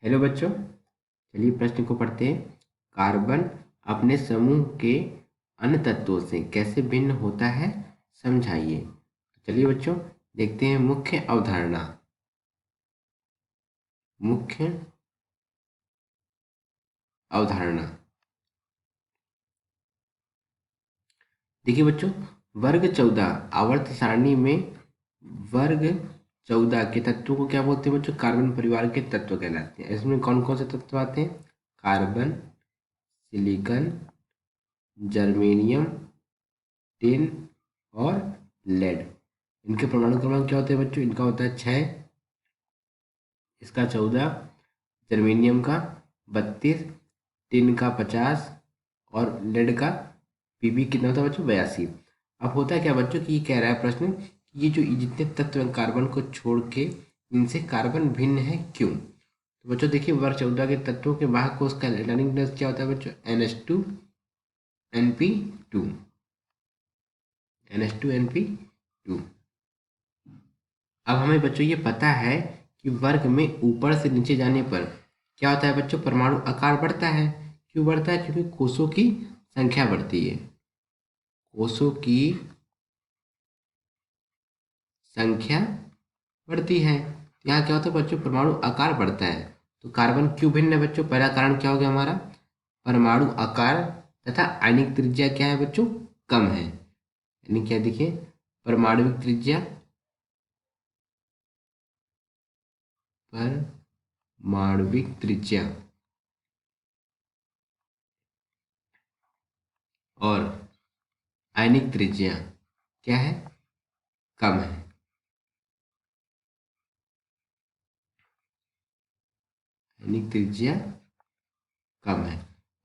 Hello बच्चों, चलिए प्रश्न को पढ़ते हैं। कार्बन अपने समूह के अन्य तत्वों से कैसे भिन्न होता है, समझाइए। चलिए बच्चों, देखते हैं मुख्य अवधारणा। मुख्य अवधारणा देखिए बच्चों, वर्ग 14 आवर्त सारणी में वर्ग 14 के तत्वों को क्या बोलते हैं बच्चों? कार्बन परिवार के तत्व कहलाते हैं। इसमें कौन कौन से तत्व आते हैं? कार्बन, सिलिकॉन, जर्मेनियम, टिन और लेड। इनके परमाणु क्रमांक क्या होते हैं बच्चों? इनका होता है 6, इसका 14, जर्मेनियम का 32, टिन का 50 और लेड का पीबी कितना होता है बच्चों? 82। अब होता है क्या बच्चों कि ये कह रहा है प्रश्न कि ये जो जितने तत्व हैं कार्बन को छोड़ के, इनसे कार्बन भिन्न है क्यों? तो बच्चों देखिए, वर्ग 14 के तत्वों के वाहक कोष का रिटर्निंग गैस क्या होता है बच्चों? NH2 NP2। NH2 NP2। अब हमें बच्चों ये पता है कि वर्ग में ऊपर से नीचे जाने पर क्या होता है बच्चों? परमाणु आकार बढ़ता है। क्यों बढ़ता है? क्योंकि कोषों की संख्या बढ़ती है। कोषों की संख्या बढ़ती है, तो यहाँ क्या होता है बच्चों? परमाणु आकार बढ़ता है। तो कार्बन क्यों भिन्न है बच्चों? पहला कारण क्या हो गया हमारा? परमाणु आकार तथा आणविक त्रिज्या क्या है बच्चों? कम है। यानी क्या देखिए, परमाणुविक त्रिज्या, परमाणुविक त्रिज्या और आयनिक त्रिज्या क्या है? कम है। आयनिक त्रिज्या कम है।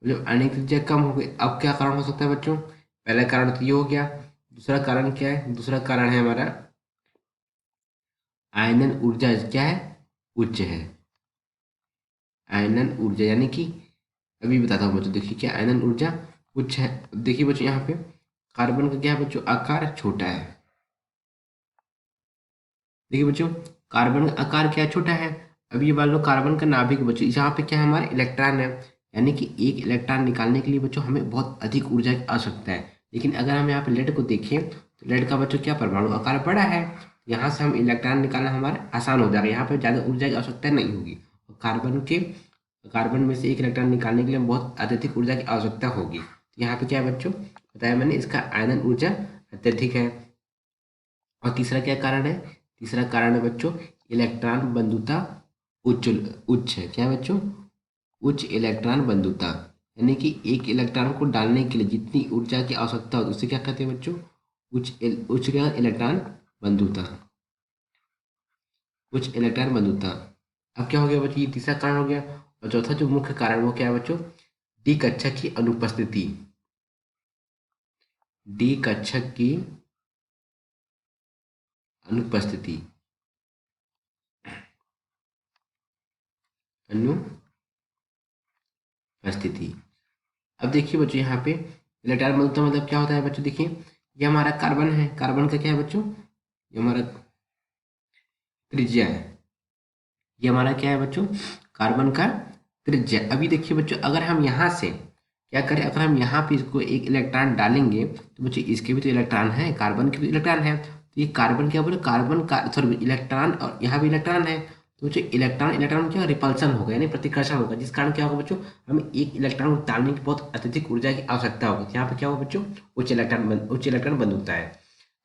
जब आयनिक त्रिज्या कम हो गई, अब क्या कारण हो सकता है बच्चों? पहला कारण तो ये हो गया। दूसरा कारण क्या है? दूसरा कारण है हमारा आयनन ऊर्जा क्या है? उच्च है। आयनन ऊर्जा यानी कि अभी बताता हूँ बच्चों, देखिए क्या आयनन ऊर्जा उच्च है। देखिए बच्चों, यहाँ पे कार्बन का क्या है बच्चों? आकार छोटा है। देखिए बच्चों, कार्बन का आकार क्या छोटा है। अब ये मान लो कार्बन का नाभिक बच्चों, यहाँ पे क्या है? हमारे इलेक्ट्रॉन है। यानी कि एक इलेक्ट्रॉन निकालने के लिए बच्चों हमें बहुत अधिक ऊर्जा की आवश्यकता है। लेकिन अगर हम यहाँ पे लेड को देखें तो लेड का बच्चों क्या परमाणु आकार बड़ा है। यहाँ से हम इलेक्ट्रॉन निकालना हमारा आसान हो जाएगा, यहाँ पे ज़्यादा ऊर्जा की आवश्यकता नहीं होगी। और कार्बन में से एक इलेक्ट्रॉन निकालने के लिए बहुत अत्यधिक ऊर्जा की आवश्यकता होगी। तो यहाँ पे क्या है बच्चों? बताया मैंने, इसका आयनन ऊर्जा अत्यधिक है। और तीसरा क्या कारण है? तीसरा कारण है बच्चों इलेक्ट्रॉन बंधुता उच्च उच्च है। क्या है बच्चों? उच्च इलेक्ट्रॉन बंधुता। यानी कि एक इलेक्ट्रॉन को डालने के लिए जितनी ऊर्जा की आवश्यकता होती है उसे क्या कहते हैं बच्चों? उच्च क्या? इलेक्ट्रॉन बंधुता। उच्च इलेक्ट्रॉन बंधुता। अब क्या हो गया बच्चों? ये तीसरा कारण हो गया। और चौथा जो मुख्य कारण वो क्या है बच्चों? डी कक्षक की अनुपस्थिति। डी कक्षक की अनुपस्थिति। अनुपस्थिति। अब देखिए बच्चों, यहाँ पे इलेक्ट्रॉन बंधुता मतलब क्या होता है बच्चों? देखिए, ये हमारा कार्बन है। कार्बन का क्या है बच्चों? ये हमारा त्रिज्या है। ये हमारा क्या है बच्चों? कार्बन का त्रिज्या। अभी देखिए बच्चों, अगर हम यहाँ से क्या करें, अगर हम यहाँ पे इसको एक इलेक्ट्रॉन डालेंगे तो बच्चों इसके भी तो इलेक्ट्रॉन है, कार्बन के भी इलेक्ट्रॉन है। तो ये कार्बन क्या बोले? कार्बन का सॉरी इलेक्ट्रॉन, और यहाँ भी इलेक्ट्रॉन है। तो बच्चों इलेक्ट्रॉन इलेक्ट्रॉन क्या रिपल्सन होगा, यानी प्रतिकर्षण होगा, जिस कारण क्या होगा बच्चों? हमें एक इलेक्ट्रॉन उतारने की बहुत अत्यधिक ऊर्जा की आवश्यकता होगी। तो यहाँ पे क्या होगा बच्चों? उच्च इलेक्ट्रॉन बंद होता है।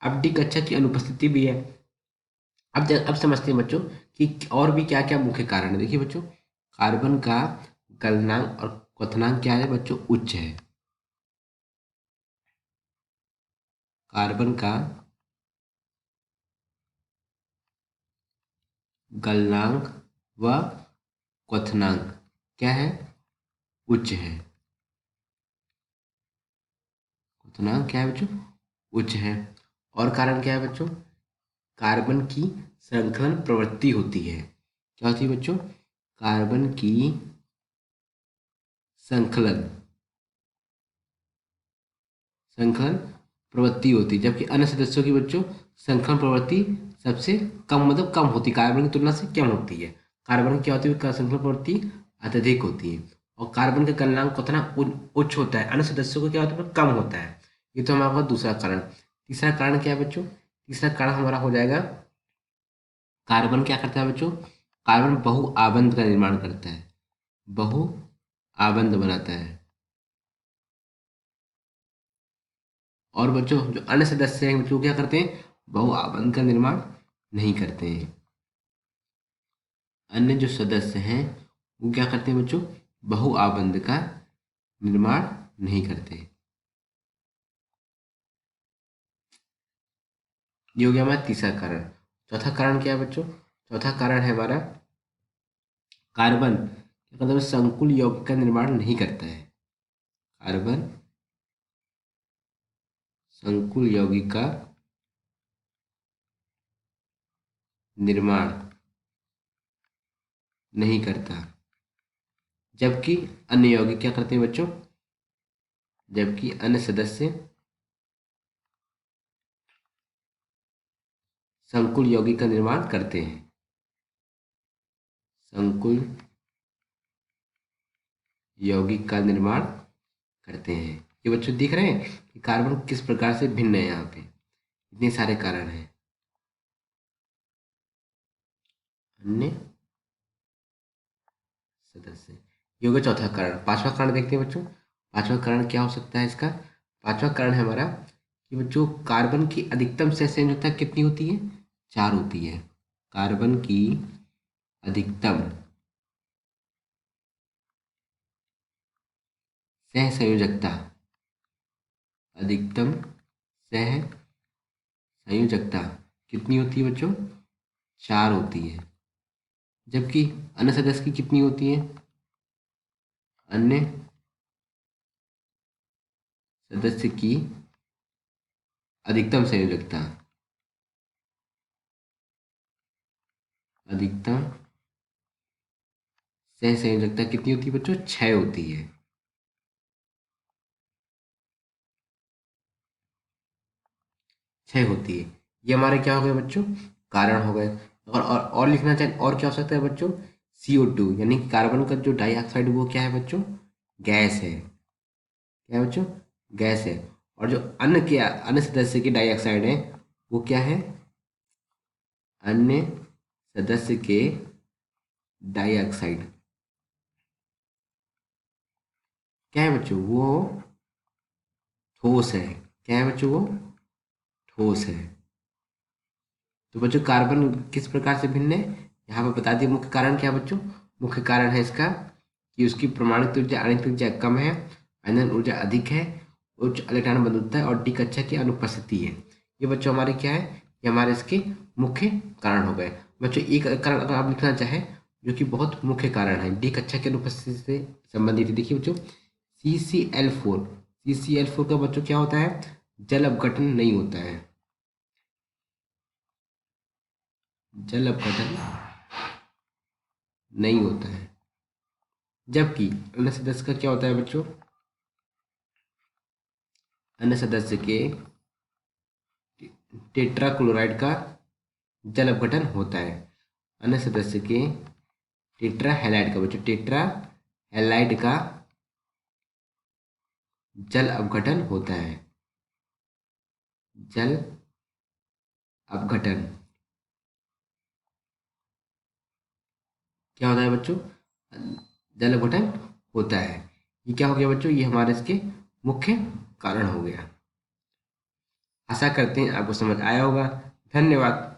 अब डी कक्षा की अनुपस्थिति भी है। अब समझते हैं बच्चों कि और भी क्या क्या मुख्य कारण है। देखिए बच्चों, कार्बन का गलनांक और क्वथनांक क्या है बच्चों? उच्च है। कार्बन का गलनांक व क्वथनांक क्या है? उच्च है। क्वथनांक क्या है बच्चों? उच्च है। और कारण क्या है बच्चों? कार्बन की श्रृंखलन प्रवृत्ति होती है। क्या होती है बच्चों? कार्बन की श्रृंखलन श्रृंखलन प्रवृत्ति होती है, जबकि अन्य सदस्यों की बच्चों श्रृंखलन प्रवृत्ति सबसे कम, मतलब कम होती है, कार्बन की तुलना से कम होती है। कार्बन की क्या होती है, श्रृंखला प्रवृत्ति अत्यधिक होती है, और कार्बन का गलनांक उतना उच्च होता है, अन्य सदस्यों को क्या होता है, कम होता है। ये तो हमारा दूसरा कारण। तीसरा कारण क्या है बच्चों? तीसरा कारण हमारा हो जाएगा, कार्बन क्या करता है बच्चों? कार्बन बहुआबंध का निर्माण करता है, बहुआबंध बनाता है। और बच्चों जो अन्य सदस्य हैं बच्चों क्या करते हैं? बहुआबंध का निर्माण नहीं करते हैं। अन्य जो सदस्य हैं वो क्या करते हैं बच्चों? बहुआबंध का निर्माण नहीं करते। ये हो गया हमारा तीसरा कारण। चौथा कारण क्या है बच्चों? चौथा कारण है हमारा, कार्बन क्या मतलब संकुल यौगिक का निर्माण नहीं करता है। कार्बन संकुल यौगिक का निर्माण नहीं करता, जबकि अन्य यौगिक क्या करते हैं बच्चों? जबकि अन्य सदस्य संकुल यौगिक का निर्माण करते हैं। संकुल यौगिक का निर्माण करते हैं। ये बच्चों दिख रहे हैं कि कार्बन किस प्रकार से भिन्न है। यहाँ पे इतने सारे कारण हैं। अन्य सदस्य, ये हो गया चौथा कारण। पांचवा कारण देखते हैं बच्चों। पांचवा कारण क्या हो सकता है इसका? पांचवा कारण है हमारा कि बच्चों कार्बन की अधिकतम सह संयोजकता कितनी होती है? 4 होती है। कार्बन की अधिकतम सह संयोजकता, अधिकतम सह संयोजकता कितनी होती है बच्चों? 4 होती है। जबकि अन्य सदस्य की कितनी होती है? अन्य सदस्य की अधिकतम संयोजकता, अधिकतम सह संयोजकता कितनी होती है बच्चों? 6 होती है। 6 होती है। ये हमारे क्या हो गए बच्चों? कारण हो गए। और लिखना चाहें और क्या हो सकता है बच्चों? CO2 यानी कि कार्बन का जो डाइऑक्साइड वो क्या है बच्चों? गैस है। क्या है बच्चों? गैस है। और जो अन्य सदस्य के डाइऑक्साइड है वो क्या है? अन्य सदस्य के डाइऑक्साइड क्या है बच्चों? वो ठोस है। क्या है बच्चों? वो ठोस है। तो बच्चों कार्बन किस प्रकार से भिन्न है? यहाँ पर बता दिए मुख्य कारण क्या है बच्चों? मुख्य कारण है इसका कि उसकी प्रमाणित ऊर्जा आणविक ऊर्जा कम है, आयनन ऊर्जा अधिक है, उच्च इलेक्ट्रॉन बंधुता है और डी कक्षा की अनुपस्थिति है। ये बच्चों हमारे क्या है? ये हमारे इसके मुख्य कारण हो गए। बच्चों एक कारण अगर आप लिखना चाहें जो कि बहुत मुख्य कारण है डी कक्षा की अनुपस्थिति से संबंधित है, देखिए बच्चों CCl4। CCl4 का बच्चों क्या होता है? जल अपघटन नहीं होता है। जल अपघटन नहीं होता है। जबकि अन्य सदस्य का क्या होता है बच्चों? अन्य सदस्य के टेट्राक्लोराइड का जल अपघटन होता है। अन्य सदस्य के टेट्रा हैलाइड का बच्चों, टेट्रा हैलाइड का जल अपघटन होता है। जल अपघटन क्या होता है बच्चों? जल अपघटन होता है। ये क्या हो गया बच्चों? ये हमारे इसके मुख्य कारण हो गया। आशा करते हैं आपको समझ आया होगा। धन्यवाद।